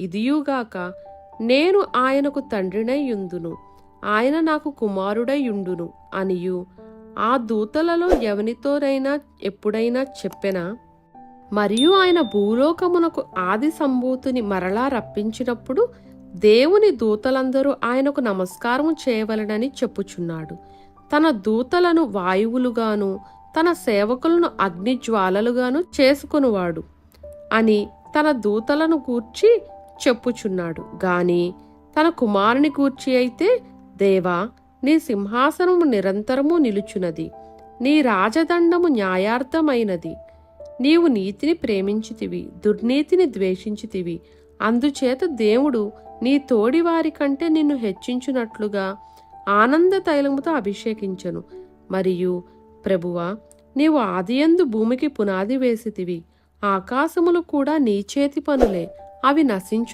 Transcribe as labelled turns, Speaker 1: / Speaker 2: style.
Speaker 1: ఇదియుగాక నేను ఆయనకు తండ్రినై యుందును, ఆయన నాకు కుమారుడై యుండును అనియు ఆ దూతలలో ఎవనితోనైనా ఎప్పుడైనా చెప్పెనా? మరియు ఆయన భూలోకమునకు ఆది సంభూతిని మరలా రప్పించినప్పుడు దేవుని దూతలందరూ ఆయనకు నమస్కారము చేయవలెనని చెప్పుచున్నాడు. తన దూతలను వాయువులుగాను తన సేవకులను అగ్నిజ్వాలలుగాను చేసుకొనువాడు అని తన దూతలను గూర్చి చెప్పుచున్నాడు. గాని తన కుమారుని గూర్చి అయితే, దేవా, నీ సింహాసనము నిరంతరము నిలుచున్నది, నీ రాజదండము న్యాయార్థమైనది, నీవు నీతిని ప్రేమించితివి, దుర్నీతిని ద్వేషించితివి, అందుచేత దేవుడు నీ తోడి వారి కంటే నిన్ను హెచ్చించునట్లుగా ఆనంద తైలముతో అభిషేకించెను. మరియు ప్రభువా, నీవు ఆదియందు భూమికి పునాది వేసితివి, ఆకాశములు కూడా నీ చేతి పనులే, అవి నశించు